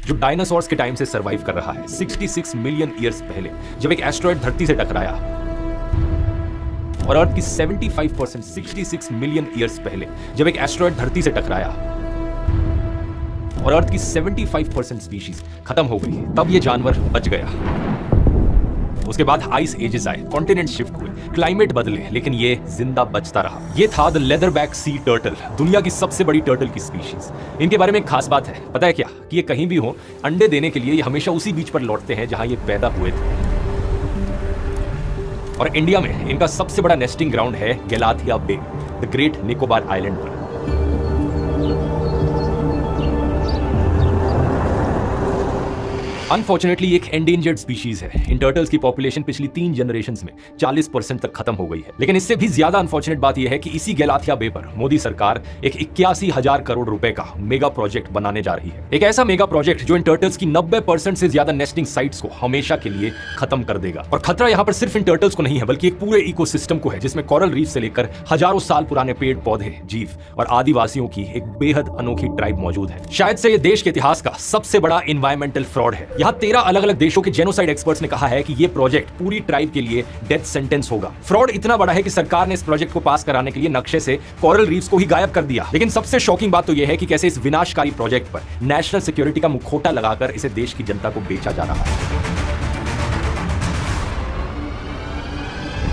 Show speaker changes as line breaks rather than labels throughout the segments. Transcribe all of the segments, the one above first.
जो डायनासोर्स के टाइम से सर्वाइव कर रहा है 66 मिलियन ईयर्स पहले, जब एक एस्ट्रॉयड धरती से टकराया। और अर्थ की 75% 66 मिलियन ईयर्स पहले, जब एक एस्ट्रॉयड धरती से टकराया और अर्थ की 75% स्पीशीज खत्म हो गई, तब ये जानवर बच गया। उसके बाद आइस एजेस आए, कॉन्टिनेंट शिफ्ट हुए, क्लाइमेट बदले, लेकिन ये जिंदा बचता रहा। ये था द लेदरबैक सी टर्टल, दुनिया की सबसे बड़ी टर्टल की स्पीशीज। इनके बारे में एक खास बात है, पता है क्या? कि ये कहीं भी हो, अंडे देने के लिए ये हमेशा उसी बीच पर लौटते हैं जहां ये पैदा हुए थे। और इंडिया में इनका सबसे बड़ा नेस्टिंग ग्राउंड है गैलाथिया बे, द ग्रेट निकोबार आइलैंड पर। अनफॉर्चुनेटली एक एंडेंजर्ड स्पीशीज है। इन टर्टल्स की पॉपुलेशन पिछली 3 जनरेशंस में 40% तक खत्म हो गई है। लेकिन इससे भी ज्यादा अनफॉर्चुनेट बात यह है कि इसी गैलाथिया बे पर मोदी सरकार एक 81,000 करोड़ रुपए का मेगा प्रोजेक्ट बनाने जा रही है। एक ऐसा मेगा प्रोजेक्ट जो इन टर्टल्स की 90% से ज्यादा नेस्टिंग साइट्स को हमेशा के लिए खत्म कर देगा। और खतरा यहाँ पर सिर्फ इन टर्टल्स को नहीं है, बल्कि एक पूरे इकोसिस्टम को है, जिसमें कोरल रीफ से लेकर हजारों साल पुराने पेड़ पौधे, जीव और आदिवासियों की एक बेहद अनोखी ट्राइब मौजूद है। शायद से ये देश के इतिहास का सबसे बड़ा इन्वायरमेंटल फ्रॉड है। यहाँ 13 अलग अलग देशों के जेनोसाइड एक्सपर्ट्स ने कहा है कि ये प्रोजेक्ट पूरी ट्राइब के लिए डेथ सेंटेंस होगा। फ्रॉड इतना बड़ा है कि सरकार ने इस प्रोजेक्ट को पास कराने के लिए नक्शे से कोरल रीफ्स को ही गायब कर दिया। लेकिन सबसे शॉकिंग बात तो यह है कि कैसे इस विनाशकारी प्रोजेक्ट पर नेशनल सिक्योरिटी का मुखौटा लगाकर इसे देश की जनता को बेचा जा रहा है।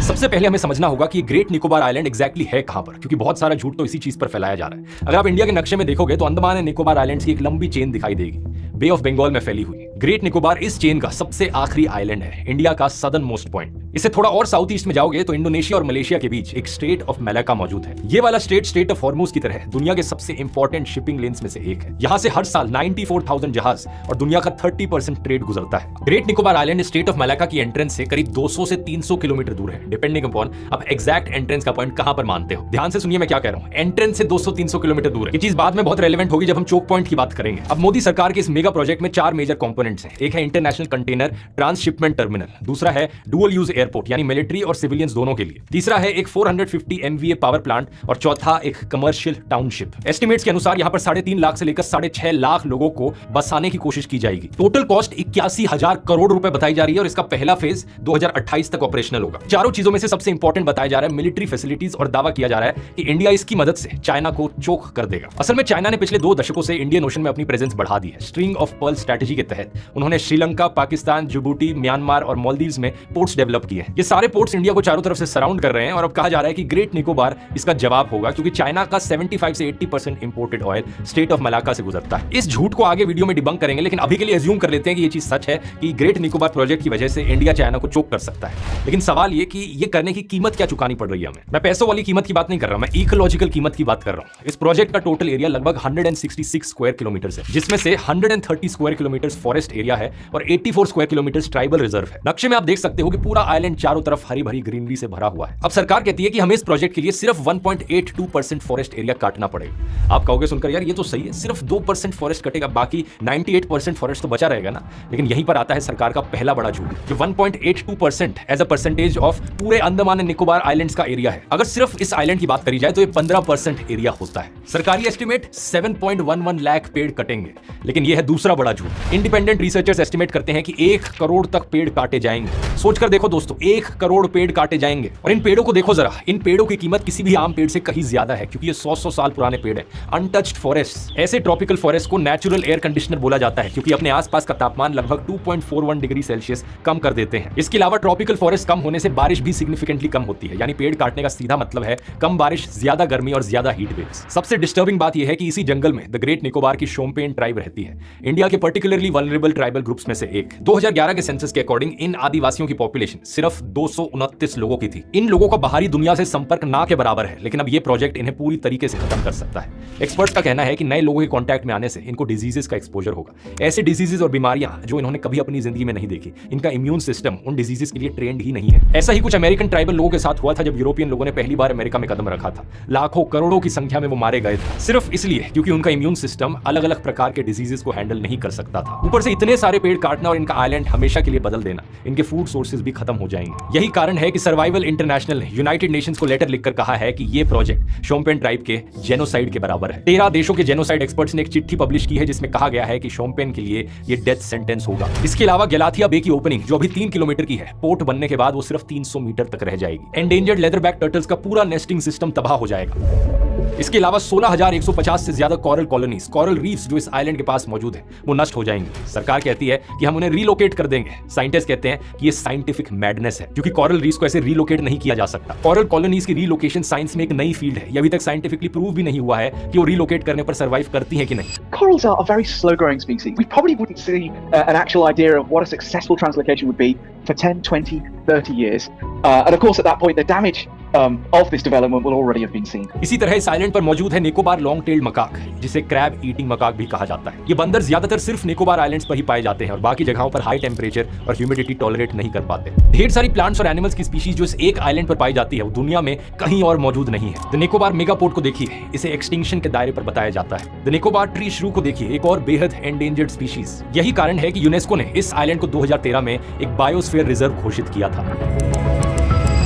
सबसे पहले हमें समझना होगा कि ग्रेट निकोबार आइलैंड एग्जैक्टली है कहां पर, क्योंकि बहुत सारा झूठ तो इसी चीज पर फैलाया जा रहा है। अगर आप इंडिया के नक्शे में देखोगे तो अंडमान एंड निकोबार आइलैंड्स की एक लंबी चेन दिखाई देगी, बे ऑफ बंगाल में फैली हुई। ग्रेट निकोबार इस चेन का सबसे आखिरी आइलैंड है, इंडिया का सदर्न मोस्ट पॉइंट। इससे थोड़ा और साउथ ईस्ट में जाओगे तो इंडोनेशिया और मलेशिया के बीच एक स्ट्रेट ऑफ मलाक्का मौजूद है। ये वाला स्ट्रेट ऑफ हॉर्मुज की तरह दुनिया के सबसे इंपॉर्टेंट शिपिंग लेन्स में से एक है। यहाँ से हर साल 94,000 जहाज और दुनिया का 30% ट्रेड गुजरता है। Great Nicobar island straight of Malacca की एंट्रेंस से करीब 200 से 300 किलोमीटर दूर है, डिपेंडिंग अपॉन आप एग्जैक्ट एंट्रेंस का पॉइंट कहां पर मानते हो। ध्यान से सुनिए मैं क्या कह रहा हूं, एंट्रेंस से 200-300 किलोमीटर दूर है। ये चीज बाद में बहुत रेलेवेंट होगी जब हम चोक पॉइंट की बात करेंगे। अब मोदी सरकार के इस मेगा प्रोजेक्ट में 4 मेजर कंपोनेंट्स हैं। एक है इंटरनेशनल कंटेनर ट्रांसशिपमेंट टर्मिनल, दूसरा है डुअल यूज एयरपोर्ट यानी मिलिट्री और सिविलियंस दोनों के लिए, तीसरा है एक 450 MVA पावर प्लांट और चौथा एक कमर्शियल टाउनशिप। एस्टिमेट्स के अनुसार यहां पर 3.5 लाख से लेकर 6.5 लाख लोगों को बसाने की कोशिश की जाएगी। टोटल कॉस्ट 81,000 करोड़ रुपए बताई जा रही है और इसका पहला फेज 2028 तक ऑपरेशनल होगा। चारों चीजों में से सबसे इंपॉर्टेंट बताया जा रहा है मिलिट्री फैसिलिटीज, और दावा किया जा रहा है कि इंडिया इसकी मदद से चाइना को चोक कर देगा। असल में चाइना ने पिछले 2 दशकों से इंडियन ओशन में अपनी प्रेजेंस बढ़ा दी है। स्ट्रिंग ऑफ पर्ल स्ट्रेटजी के तहत उन्होंने श्रीलंका, पाकिस्तान, जिबूटी, म्यांमार और मालदीव्स में पोर्ट्स डेवलप किए हैं। ये सारे पोर्ट्स इंडिया को चारों तरफ से सराउंड कर रहे हैं और अब कहा जा रहा है कि ग्रेट निकोबार इसका जवाब होगा, क्योंकि चाइना का 75 से 80% imported oil state of Malacca से गुजरता है। इस झूठ को आगे वीडियो में डिबंक करेंगे, लेकिन अभी के लिए अज्यूम कर लेते हैं कि ये चीज सच है कि ग्रेट निकोबार प्रोजेक्ट की वजह से इंडिया चाइना को चोक कर सकता है। लेकिन सवाल ये कि ये करने की कीमत क्या चुकानी पड़ रही है हमें। मैं पैसों वाली कीमत की बात नहीं कर रहा, मैं इकोलॉजिकल कीमत की बात कर रहा हूं। इस प्रोजेक्ट का टोटल एरिया लगभग 166 स्क्वायर किलोमीटर है, जिसमें से 130 स्क्वायर किलोमीटर फॉरेस्ट एरिया है और 84 स्क्वायर किलोमीटर ट्राइबल रिजर्व है। नक्शे में आप देख सकते हो कि पूरा आइलैंड चारों तरफ हरी भरी ग्रीनरी से भरा हुआ है। अब सरकार कहती है कि हमें इस प्रोजेक्ट के लिए सिर्फ 1.82% फॉरेस्ट एरिया काटना पड़ेगा। आप कहोगे सुनकर यार ये तो सही है, सिर्फ 2% फॉरेस्ट कटेगा, बाकी 98% फॉरेस्ट तो बचा रहेगा ना। लेकिन यहीं पर आता है सरकार का पहला बड़ा झूठ, जो 1.82% एज अ परसेंटेज ऑफ पूरे अंडमान एंड निकोबार आइलैंड्स का एरिया है। अगर सिर्फ इस आइलैंड की बात करी जाए तो ये 15% एरिया होता है। सरकारी एस्टिमेट 7.11 लाख पेड़ कटेंगे, लेकिन यह है दूसरा बड़ा झूठ। इंडिपेंडेंट रिसर्चर्स एस्टिमेट करते हैं कि 1 करोड़ तक पेड़ काटे जाएंगे। सोचकर देखो दोस्तों, 1 करोड़ पेड़ काटे जाएंगे। और इन पेड़ों को देखो जरा, इन पेड़ों की कीमत किसी भी आम पेड़ से कहीं ज्यादा है, क्योंकि ये 100 साल पुराने पेड़ है। अनटच्ड फॉरेस्ट, ऐसे ट्रॉपिकल फॉरेस्ट को नेचुरल एयर कंडीशनर बोला जाता है, क्योंकि अपने आसपास का तापमान लगभग 2.41 डिग्री सेल्सियस कम कर देते हैं। इसके अलावा ट्रॉपिकल फॉरेस्ट कम होने से बारिश भी सिग्निफिकेंटली कम होती है, यानी पेड़ काटने का सीधा मतलब है कम बारिश, ज्यादा गर्मी और ज्यादा हीट वेव्स। सबसे डिस्टर्बिंग बात यह है कि इसी जंगल में द ग्रेट निकोबार की शोम्पेन ट्राइब रहती है, इंडिया के पर्टिकुलरली वल्नरेबल ट्राइबल ग्रुप्स में से एक। 2011 के सेंसस के अकॉर्डिंग इन आदिवासियों की पॉपुलेशन सिर्फ 229 लोगों की थी। इन लोगों का बाहरी दुनिया से संपर्क ना के बराबर है, लेकिन अब ये प्रोजेक्ट इन्हें पूरी तरीके से खत्म कर सकता है। एक्सपर्ट्स का कहना है कि नए लोगों के कांटेक्ट में आने से इनको डिजीजेस का एक्सपोजर होगा, ऐसे डिजीजेस और बीमारियां जो इन्होंने कभी अपनी जिंदगी में नहीं देखी। इनका इम्यून सिस्टम उन डिजीजेस के लिए ट्रेंड ही नहीं है। ऐसा ही कुछ अमेरिकन ट्राइबल लोगों के साथ हुआ था जब यूरोपियन लोगों ने पहली बार अमेरिका में कदम रखा था। लाखों करोड़ों की संख्या में वो मारे गए थे, सिर्फ इसलिए क्योंकि उनका इम्यून सिस्टम अलग अलग प्रकार के डिजीजेस को हैंडल नहीं कर सकता था। ऊपर से इतने सारे पेड़ काटना और इनका आइलैंड हमेशा के लिए बदल देना, इनके फूड सोर्सेज भी खत्म हो जाएंगे। यही कारण है कि सर्वाइवल इंटरनेशनल ने यूनाइटेड नेशंस को लेटर लिखकर कहा है कि ये प्रोजेक्ट शोम्पेन ट्राइब के जेनोसाइड के बराबर है। 13 देशों के जेनोसाइड एक्सपर्ट्स ने एक चिट्ठी पब्लिश की है जिसमें कहा गया है कि शोम्पेन के लिए ये डेथ सेंटेंस होगा। इसके अलावा गलाथिया बे की ओपनिंग जो अभी 3 किलोमीटर की है, पोर्ट बनने के बाद वो सिर्फ 300 मीटर तक रह जाएगी। एंडेंजर्ड लेदरबैक टर्टल्स का पूरा नेस्टिंग सिस्टम तबाह हो जाएगा। इसके अलावा 16,150 से ज्यादा कोरल कॉलोनीज, कोरल रीफ्स जो इस आइलैंड के पास मौजूद है, वो नष्ट हो जाएंगे। सरकार कहती है कि हम उन्हें रीलोकेट कर देंगे। साइंटिस्ट कहते हैं कि ये साइंटिफिक मैडनेस है क्योंकि कोरल रीफ्स को ऐसे रीलोकेट नहीं किया जा सकता। कोरल कॉलोनीज की रीलोकेशन साइंस में एक नई फील्ड है। ये अभी तक साइंटिफिकली प्रूव भी नहीं हुआ है कि वो रीलोकेट करने पर सर्वाइव करती हैं कि नहीं।
Corals are a very slow growing species. We probably wouldn't see an actual idea of what a successful translocation would be for 10, 20, 30 years. And of course at that point the damage of this development will already have been seen.
इसी तरह इस island पर मौजूद है Nicobar long tailed macaque, जिसे crab eating macaque भी कहा जाता है। ये बंदर ज्यादातर सिर्फ निकोबार आइलैंड्स पर ही पाए जाते हैं और बाकी जगहों पर हाई टेम्परेचर और ह्यूमिडिटी टॉलरेट नहीं कर पाते। ढेर सारी प्लांट्स और एनिमल्स की स्पीशीज जो इस एक आइलैंड पर पाई जाती है वो दुनिया में कहीं और मौजूद नहीं है। द निकोबार मेगापोर्ट को देखिए, इसे एक्सटिंक्शन के दायरे पर बताया जाता है। द निकोबार ट्री श्रू को देखिए, एक और बेहद एंडेंजर्ड स्पीशीज। यही कारण है कि यूनेस्को ने इस आइलैंड को 2013 में एक बायोस्फीयर रिजर्व घोषित किया था।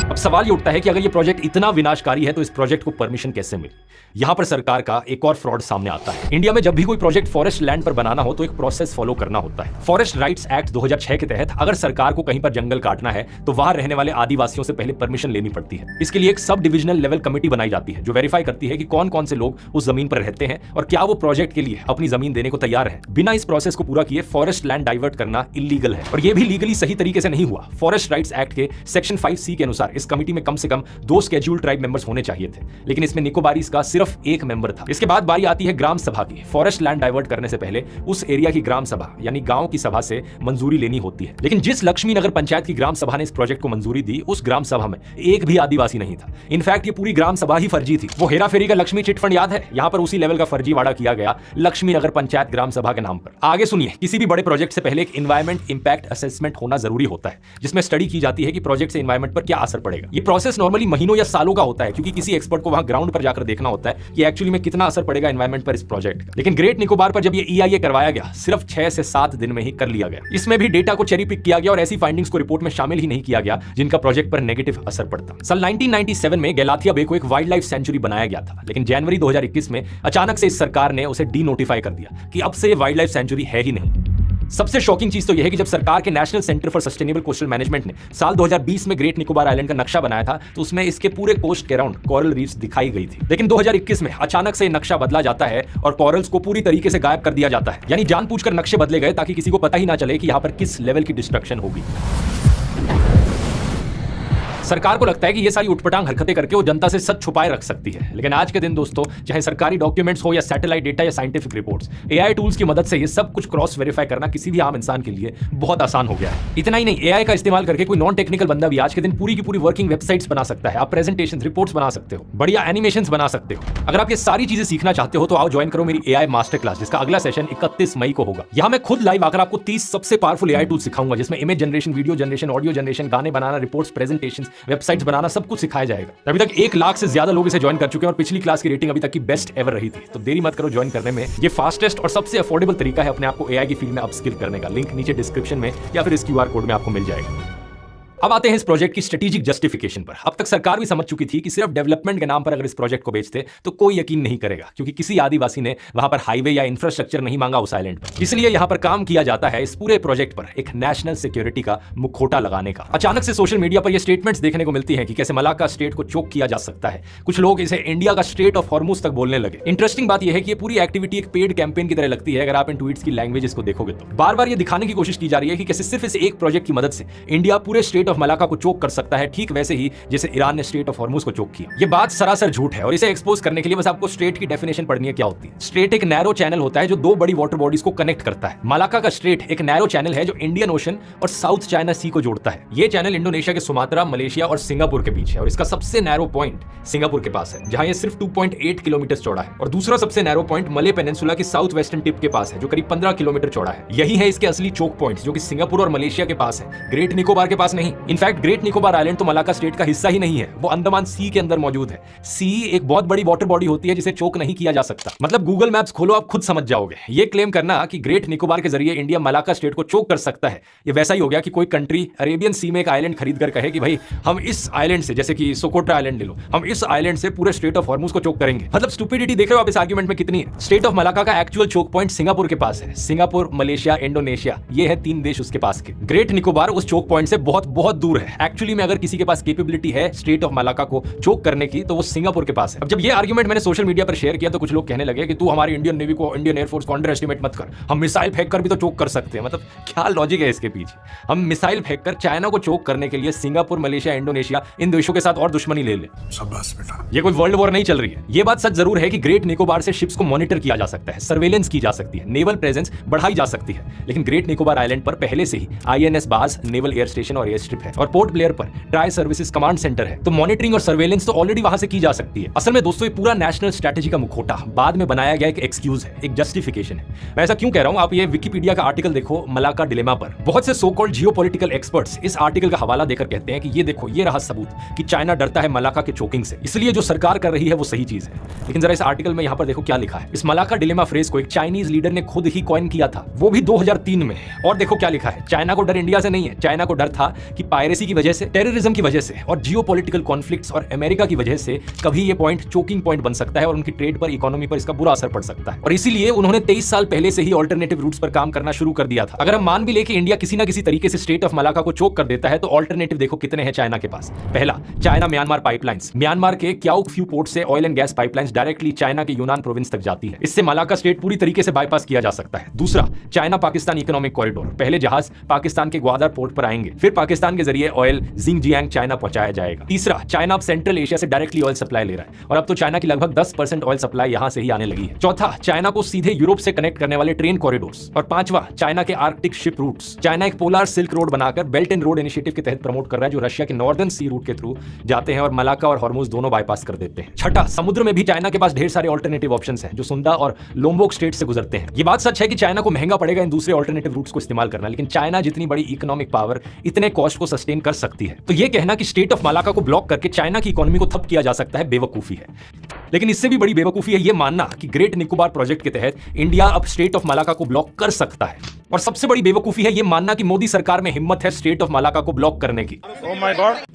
अब सवाल ये उठता है कि अगर ये प्रोजेक्ट इतना विनाशकारी है तो इस प्रोजेक्ट को परमिशन कैसे मिली। यहां पर सरकार का एक और फ्रॉड सामने आता है। इंडिया में जब भी कोई प्रोजेक्ट फॉरेस्ट लैंड पर बनाना हो तो एक प्रोसेस फॉलो करना होता है। फॉरेस्ट राइट्स एक्ट 2006 के तहत अगर सरकार को कहीं पर जंगल काटना है तो वहां रहने वाले आदिवासियों से पहले परमिशन लेनी पड़ती है। इसके लिए एक सब डिविजनल लेवल कमेटी बनाई जाती है जो वेरीफाई करती है कि कौन कौन से लोग उस जमीन पर रहते हैं और क्या वो प्रोजेक्ट के लिए अपनी जमीन देने को तैयार है। बिना इस प्रोसेस को पूरा किए फॉरेस्ट लैंड डाइवर्ट करना इलीगल है और यह भी लीगली सही तरीके से नहीं हुआ। फॉरेस्ट राइट्स एक्ट के सेक्शन 5C के अनुसार इस कमेटी में कम से कम 2 स्केड्यूल्ड ट्राइब मेंबर्स होने चाहिए थे, लेकिन इसमें निकोबारीज का सिर्फ 1 मेंबर था। इसके बाद बारी आती है ग्राम सभा की। फॉरेस्ट लैंड डाइवर्ट करने से पहले उस एरिया की ग्राम सभा यानी गांव की सभा से मंजूरी लेनी होती है, लेकिन जिस लक्ष्मी नगर पंचायत की ग्राम सभा ने इस प्रोजेक्ट को मंजूरी दी उस ग्राम सभा में एक भी आदिवासी नहीं था। इनफैक्ट ये पूरी ग्राम सभा ही फर्जी थी। वो हेराफेरी का लक्ष्मी चिटफंड याद है, यहां पर उसी लेवल का फर्जीवाड़ा किया गया लक्ष्मी नगर पंचायत ग्राम सभा के नाम पर। आगे सुनिए, किसी भी बड़े प्रोजेक्ट से पहले एक एनवायरमेंट इंपैक्ट असेसमेंट होना जरूरी होता है जिसमें स्टडी की जाती है कि प्रोजेक्ट से एनवायरमेंट पर क्या असर पड़ेगा। ये प्रोसेस नॉर्मली महीनों या सालों का होता है क्योंकि किसी एक्सपर्ट को वहां ग्राउंड पर जाकर देखना होता है कि एक्चुअली में कितना असर पड़ेगा एनवायरमेंट पर इस प्रोजेक्ट का। लेकिन ग्रेट निकोबार पर जब ये EIA करवाया गया सिर्फ 6 से 7 दिन में ही कर लिया गया। इसमें भी डेटा को चेरी पिक किया गया और ऐसी फाइंडिंग्स को रिपोर्ट में शामिल ही नहीं किया गया जिनका प्रोजेक्ट पर नेगेटिव असर पड़ता। साल 1997 में गलाथिया बे को एक वाइल्ड लाइफ सेंचुरी बनाया गया था, लेकिन जनवरी 2021 में अचानक से इस सरकार ने उसे डी नोटिफाई कर दिया कि अब से वाइल्ड लाइफ सेंचुरी है ही नहीं। सबसे शॉकिंग चीज तो यह है कि जब सरकार के national centre for sustainable coastal management ने साल 2020 में ग्रेट निकोबार आइलैंड का नक्शा बनाया था तो उसमें इसके पूरे कोस्ट के अराउंड कोरल रीफ्स दिखाई गई थी। लेकिन 2021 में अचानक से नक्शा बदला जाता है और कोरल्स को पूरी तरीके से गायब कर दिया जाता है। यानी जानबूझकर नक्शे बदले गए ताकि किसी को पता ही ना चले कि यहां पर किस लेवल की डिस्ट्रक्शन होगी। सरकार को लगता है कि ये सारी उठपटांग हरकतें करके वो जनता से सच छुपाए रख सकती है, लेकिन आज के दिन दोस्तों चाहे सरकारी डॉक्यूमेंट्स हो या सैटेलाइट डेटा या साइंटिफिक रिपोर्ट्स, AI टूल्स की मदद से ये सब कुछ क्रॉस वेरीफाई करना किसी भी आम इंसान के लिए बहुत आसान हो गया है। इतना ही नहीं, AI का इस्तेमाल करके कोई नॉन टेक्निकल बंदा भी आज के दिन पूरी की पूरी वर्किंग वेबसाइट्स बना सकता है। आप प्रेजेंटेशन रिपोर्ट्स बना सकते हो, बढ़िया एनिमेशंस बना सकते हो। अगर आप ये सारी चीजें सीखना चाहते हो तो आओ ज्वाइन करो मेरी AI मास्टर क्लास, जिसका अगला सेशन 31 मई को होगा। यहाँ मैं खुद लाइव आकर आपको 30 सबसे पावरफुल AI टूल सिखाऊंगा जिसमें image generation, video generation, audio generation, गाने बनाना, रिपोर्ट्स, प्रेजेंटेशन, वेबसाइट्स बनाना, सब कुछ सिखाया जाएगा। अभी तक 1 लाख से ज्यादा लोग इसे ज्वाइन कर चुके हैं और पिछली क्लास की रेटिंग अभी तक की बेस्ट एवर रही थी। तो देरी मत करो ज्वाइन करने में। ये फास्टेस्ट और सबसे अफोर्डेबल तरीका है अपने आप को AI की फील्ड में अपस्किल करने का। लिंक नीचे डिस्क्रिप्शन में या फिर इस QR कोड में आपको मिल जाएगा। अब आते हैं इस प्रोजेक्ट की स्ट्रेटेजिक जस्टिफिकेशन पर। अब तक सरकार भी समझ चुकी थी कि सिर्फ डेवलपमेंट के नाम पर अगर इस प्रोजेक्ट को बेचते तो कोई यकीन नहीं करेगा, क्योंकि किसी आदिवासी ने वहां पर हाईवे या इंफ्रास्ट्रक्चर नहीं मांगा उस आइलैंड पर। इसलिए यहां पर काम किया जाता है इस पूरे प्रोजेक्ट पर एक नेशनल सिक्योरिटी का मुखौटा लगाने का। अचानक से सोशल मीडिया पर यह स्टेटमेंट्स देखने को मिलती है कि कैसे मलाक्का स्टेट को चोक किया जा सकता है। कुछ लोग इसे इंडिया का स्टेट ऑफ हॉर्मुज तक बोलने लगे। इंटरेस्टिंग बात यह है कि ये पूरी एक्टिविटी एक पेड कैंपेन की तरह लगती है अगर आप इन ट्वीट्स की लैंग्वेजेस को देखोगे तो। बार बार ये दिखाने की कोशिश की जा रही है कि कैसे सिर्फ इस एक प्रोजेक्ट की मदद से इंडिया पूरे स्टेट ऑफ मलाक्का को चोक कर सकता है, ठीक वैसे ही जैसे ईरान ने स्टेट ऑफ हॉर्मुज को चोक किया। ये बात सरासर झूठ है और इसे एक्सपोज करने के लिए बस आपको स्ट्रेट की डेफिनेशन पढ़नी है क्या होती है। स्ट्रेट एक नैरो चैनल होता है जो 2 बड़ी वाटर बॉडीज को कनेक्ट करता है। मलाक्का का स्ट्रेट एक नैरो चैनल है जो इंडियन ओशन और साउथ चाइना सी को जोड़ता है। ये चैनल इंडोनेशिया के सुमात्रा, मलेशिया और सिंगापुर के बीच है और इसका सबसे नैरो पॉइंट सिंगापुर के पास है जहां ये सिर्फ 2.8 किलोमीटर चौड़ा है, और दूसरा सबसे नैरो पॉइंट मले पेनिनसुला की साउथ वेस्टर्न टिप के पास है जो करीब 15 किलोमीटर चौड़ा है। यही है इसके असली चोक पॉइंट जो कि सिंगापुर और मलेशिया के पास है, ग्रेट निकोबार के पास नहीं। इनफैक्ट ग्रेट निकोबार आइलैंड तो मलाका स्टेट का हिस्सा ही नहीं है, वो अंडमान सी के अंदर मौजूद है। सी एक बहुत बड़ी वाटर बॉडी होती है जिसे चोक नहीं किया जा सकता। मतलब गूगल मैप्स खोलो, आप खुद समझ जाओगे। ये क्लेम करना कि ग्रेट निकोबार के जरिए इंडिया मलाका स्टेट को चोक कर सकता है, ये वैसा ही हो गया कि कोई कंट्री अरेबियन सी में एक आइलैंड खरीद कर कहे कि भाई हम इस आइलैंड से, जैसे कि सोकोट्रा आइलैंड ले लो, हम इस आइलैंड से पूरे स्टेट ऑफ हॉर्मुज को चोक करेंगे। मतलब स्टुपिडिटी देख रहे हो आप इस आर्गुमेंट में कितनी है। स्टेट ऑफ मलाका का एक्चुअल चोक पॉइंट सिंगापुर के पास है। सिंगापुर, मलेशिया, इंडोनेशिया, ये है 3 देश उसके पास के। ग्रेट निकोबार उस चोक पॉइंट से बहुत बहुत दूर है। एक्चुअली में अगर किसी के पास कैपेबिलिटी है स्टेट ऑफ मलाका को चोक करने की, तो वो सिंगापुर के पास है। अब जब ये आर्गुमेंट मैंने सोशल मीडिया पर शेयर किया तो कुछ लोग कहने लगे कि तू हमारी इंडियन नेवी को, इंडियन एयरफोर्स को अंडर एस्टिमेट मत कर, हम मिसाइल फेंक कर भी तो चोक कर सकते हैं। मतलब क्या लॉजिक है इसके पीछे? हम मिसाइल फेंक कर चाइना को चोक करने के लिए सिंगापुर, मलेशिया, इंडोनेशिया, इन देशों के साथ और दुश्मनी ले ले।
शाबाश बेटा।
ये कोई वर्ल्ड वॉर नहीं चल रही है। ये बात सच जरूर है कि ग्रेट निकोबार से शिप्स को मॉनिटर किया जा सकता है, सर्वेलेंस की जा सकती है, नेवल प्रेजेंस बढ़ाई जा सकती है। लेकिन ग्रेट निकोबार आइलैंड पर पहले से ही आईएनएस बाज नेवल एयर स्टेशन और एयर स्ट्रिप है, और पोर्ट ब्लेयर पर ट्राई सर्विसेज कमांड सेंटर है। तो मॉनिटरिंग और सर्वेलेंस तो ऑलरेडी वहां से की जा सकती है। असल में दोस्तों ये पूरा नेशनल स्ट्रेटेजी का मुखौटा बाद में बनाया गया एक एक्सक्यूज है, एक जस्टिफिकेशन है। मैं ऐसा क्यों कह रहा हूं, आप ये विकिपीडिया का आर्टिकल देखो मलाका डिलेमा पर। बहुत से सो कॉल्ड जियोपॉलिटिकल एक्सपर्ट्स इस आर्टिकल का हवाला देकर कहते हैं कि ये देखो, ये रहा सबूत कि चाइना डरता है मलाका के चोकिंग से, इसलिए जो सरकार कर रही है वो सही चीज है। लेकिन जरा इस आर्टिकल में यहां पर देखो क्या लिखा है। इस मलाका डिलेमा फ्रेज को एक चाइनीज लीडर ने खुद ही कॉइन किया था, वो भी 2003 में। और देखो क्या लिखा है, चाइना को डर इंडिया से नहीं है, चाइना को डर था कि पायरेसी की वजह से, टेररिज्म की वजह से और जियोपॉलिटिकल कॉन्फ्लिक्ट्स और अमेरिका की वजह से कभी ये पॉइंट चोकिंग पॉइंट बन सकता है और उनकी ट्रेड पर, इकोनॉमी पर इसका बुरा असर पड़ सकता है। और इसीलिए उन्होंने 23 साल पहले से ही ऑल्टरनेटिव रूट्स पर काम करना शुरू कर दिया था। अगर हम मान भी ले कि इंडिया किसी ना किसी तरीके से स्टेट ऑफ मलाका को चोक कर देता है, तो ऑल्टरनेटिव देखो कितने हैं चाइना के पास। पहला, चाइना म्यांमार पाइपलाइंस। म्यांमार के क्याउक फ्यू पोर्ट से oil and gas pipelines directly China के यूनान प्रोविंस तक जाती है। इससे मलाका स्टेट पूरी तरीके से बाईपास किया जा सकता है। दूसरा, चाइना पाकिस्तान इकोनॉमिक कॉरिडोर। पहले जहाज पाकिस्तान के ग्वादर पोर्ट पर आएंगे, फिर पाकिस्तान के जरिए ऑयल जिंगजियांग चाइना पहुंचाया जाएगा। तीसरा, चाइना अब सेंट्रल एशिया से डायरेक्टली ऑयल सप्लाई ले रहा है, और अब तो चाइना की लगभग 10% ऑयल सप्लाई यहां से ही आने लगी है। चौथा, चाइना को सीधे यूरोप से कनेक्ट करने वाले ट्रेन कॉरिडोर्स। और पांचवा, चाइना के आर्कटिक शिप रूट्स। चाइना एक पोलर सिल्क रोड बनाकर बेल्ट एंड रोड इनिशिएटिव के तहत प्रमोट कर रहा है, जो रशिया के नॉर्दर्न सी रूट के थ्रू जाते हैं और मलाका और हॉर्मुज दोनों बाईपास कर देते हैं। छठा, समुद्र में भी चाइना के पास ढेर सारे ऑल्टरनेटिव ऑप्शंस हैं, जो सुंदा और लोम्बोक स्टेट से गुजरते हैं। ये बात सच है कि चाइना को महंगा पड़ेगा इन दूसरे ऑल्टरनेटिव रूट्स को इस्तेमाल करना, लेकिन चाइना जितनी बड़ी इकोनॉमिक पावर इतने कॉस्ट को सस्टेन कर सकती है। तो ये कहना कि स्टेट ऑफ मलाका को ब्लॉक करके चाइना की इकोनॉमी को ठप किया जा सकता है, बेवकूफी है। लेकिन इससे भी बड़ी बेवकूफी है ये मानना कि ग्रेट निकोबार प्रोजेक्ट के तहत इंडिया अब स्टेट ऑफ मलाका को ब्लॉक कर सकता है। और सबसे बड़ी बेवकूफी है ये मानना कि मोदी सरकार में हिम्मत है स्टेट ऑफ मलाका को ब्लॉक करने की।
Oh my God.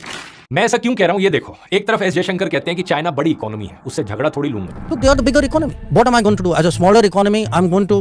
मैं ऐसा क्यों कह रहा हूं, ये देखो। एक तरफ एस जयशंकर कहते हैं कि चाइना बड़ी इकोनॉमी है, उससे झगड़ा थोड़ी लूंगा।
Look, they are the bigger economy. What am I going to do? As a smaller economy, I'm going to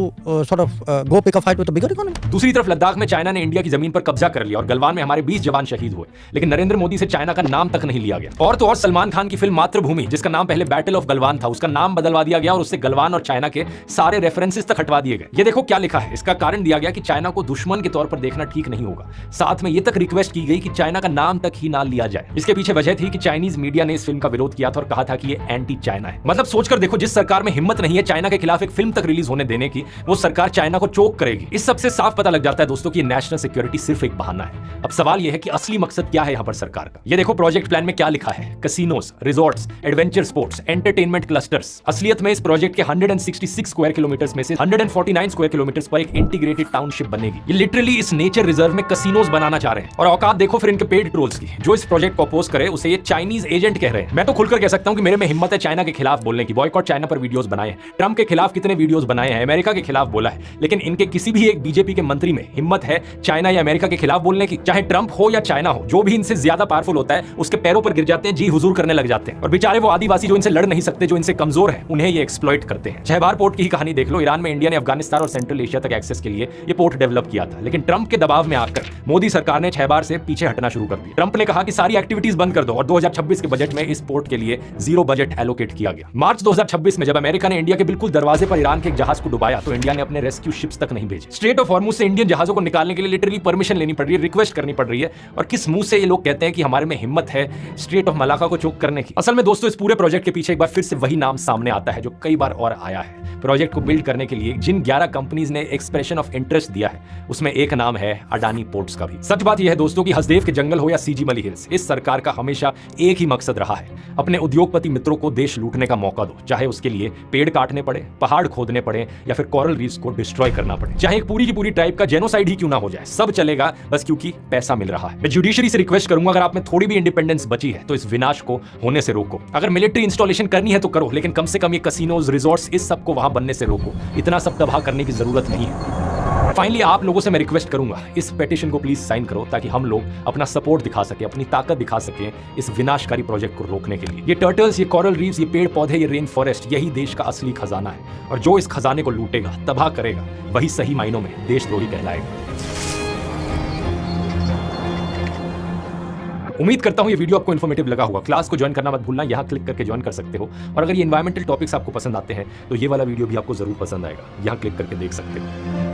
go pick a fight with a bigger economy.
दूसरी तरफ लद्दाख में चाइना ने इंडिया की जमीन पर कब्जा कर लिया और गलवान में हमारे 20 जवान शहीद हुए, लेकिन नरेंद्र मोदी से चाइना का नाम तक नहीं लिया गया। और तो और सलमान खान की फिल्म मातृभूमि, जिसका नाम पहले बैटल ऑफ गलवान था, उसका नाम बदलवा दिया गया और उससे गलवान और चाइना के सारे रेफरेंसेस तक हटवा दिए गए। ये देखो क्या लिखा है, इसका कारण दिया गया कि चाइना को दुश्मन के तौर पर देखना ठीक नहीं होगा। साथ में ये तक रिक्वेस्ट की गई कि चाइना का नाम तक ही ना लिया जाए। इसके पीछे वजह थी कि चाइनीज मीडिया ने इस फिल्म का विरोध किया था और कहा था कि ये एंटी चाइना है। मतलब सोचकर देखो, जिस सरकार में हिम्मत नहीं है चाइना के खिलाफ एक फिल्म तक रिलीज होने देने की, वो सरकार चाइना को चोक करेगी। इस सबसे साफ पता लग जाता है दोस्तों कि ये नेशनल सिक्योरिटी सिर्फ एक बहाना है। अब सवाल ये है कि असली मकसद क्या है यहां पर सरकार का। ये देखो प्रोजेक्ट प्लान में क्या लिखा है, casinos, resorts, adventure sports, entertainment clusters. असलियत में इस प्रोजेक्ट के 166 स्क्वायर किलोमीटर्स में से 149 स्क्वायर किलोमीटर्स पर एक इंटीग्रेटेड टाउनशिप बनेगी। ये लिटरली इस नेचर रिजर्व में कैसीनोस बनाना चाह रहे हैं। और औकात देखो फिर इनके पेड ट्रोल्स की, जो इस प्रोजेक्ट को अपोज करे उसे ये चाइनीज एजेंट कह रहे हैं। मैं तो खुलकर कह सकता हूं कि मेरे में हिम्मत है चाइना के खिलाफ बोलने की। बॉयकॉट चाइना पर वीडियोस बनाए हैं, ट्रंप के खिलाफ कितने वीडियोस बनाए हैं, अमेरिका के खिलाफ बोला है, लेकिन इनके किसी भी एक बीजेपी के मंत्री में हिम्मत है चाइना या अमेरिका के खिलाफ बोलने की? चाहे ट्रंप हो या चाइना हो, जो भी इनसे ज्यादा पावरफुल होता है उसके पैरों पर गिर जाते हैं, जी हुजूर करने लग जाते हैं। और बेचारे वो आदिवासी जो इनसे लड़ नहीं सकते, जो इनसे कमजोर है, उन्हें ये एक्सप्लॉइट करते हैं। छहबार पोर्ट की ही कहानी देख लो। ईरान में इंडिया ने अफगानिस्तान और सेंट्रल एशिया तक एक्सेस के लिए ये पोर्ट डेवलप किया था, लेकिन ट्रंप के दबाव में आकर मोदी सरकार ने छहबार से पीछे हटना शुरू कर दिया। ट्रंप ने कहा कि सारी एक्टिविटीज बंद कर दो और 2026 के बजट में इस पोर्ट के लिए जीरो बजट एलोकेट किया गया। मार्च 2026 में जब अमेरिका ने इंडिया के बिल्कुल दरवाजे पर ईरान के एक जहाज को डुबाया, तो इंडिया ने अपने रेस्क्यू शिप्स तक नहीं भेजे। स्ट्रेट ऑफ हॉर्मुज से इंडियन जहाजों को निकालने के लिए लिटरली परमिशन लेनी पड़ रही है, रिक्वेस्ट करनी पड़ रही है। और किस मुंह से ये लोग कहते हैं कि हमारे में हिम्मत है स्ट्रेट ऑफ मलाका को चोक करने की? असल में दोस्तों इस पूरे प्रोजेक्ट के पीछे एक बार फिर से वही नाम सामने आता है जो कई बार और आया है। प्रोजेक्ट को बिल्ड करने के लिए जिन 11 कंपनीज ने एक्सप्रेशन ऑफ इंटरेस्ट दिया है, उसमें एक नाम है अडानी पोर्ट्स का भी। सच बात यह है दोस्तों कि हसदेव के जंगल हो या सीजी मली हिल्स, इस सरकार का हमेशा एक ही मकसद रहा है, अपने उद्योगपति मित्रों को देश लूटने का मौका दो, चाहे उसके लिए पेड़ काटने पड़े, पहाड़ खोदने पड़े या फिर कोरल रीफ्स को डिस्ट्रॉय करना पड़े, चाहे एक पूरी की पूरी ट्राइब का जेनोसाइड ही क्यों ना हो जाए, सब चलेगा बस क्योंकि पैसा मिल रहा है। मैं जुडिशरी से रिक्वेस्ट करूंगा, अगर आप में थोड़ी भी इंडिपेंडेंस बची है तो इस विनाश को होने से रोको। अगर मिलिट्री इंस्टॉलेशन करनी है तो करो, लेकिन कम से कम ये कसिनोज, रिजॉर्ट्स, इस सब को वहां बनने से रोको। इतना सब तबाह करने की जरूरत नहीं है। फाइनली आप लोगों से मैं रिक्वेस्ट करूंगा, इस पेटिशन को प्लीज साइन करो ताकि हम लोग अपना सपोर्ट दिखा सके, अपनी ताकत दिखा सके इस विनाशकारी प्रोजेक्ट को रोकने के लिए। ये टर्टल्स, ये कोरल रीफ्स, ये पेड़ पौधे, ये रेन फॉरेस्ट, यही देश का असली खजाना है, और जो इस खजाने को लूटेगा, तबाह करेगा, वही सही मायनों में देशद्रोही कहलाएगा। उम्मीद करता हूं ये वीडियो आपको इन्फॉर्मेटिव लगा होगा। क्लास को ज्वाइन करना मत भूलना, यहां क्लिक करके ज्वाइन कर सकते हो। और अगर ये एनवायरमेंटल टॉपिक्स आपको पसंद आते हैं तो ये वाला वीडियो भी आपको जरूर पसंद आएगा, यहां क्लिक करके देख सकते हो।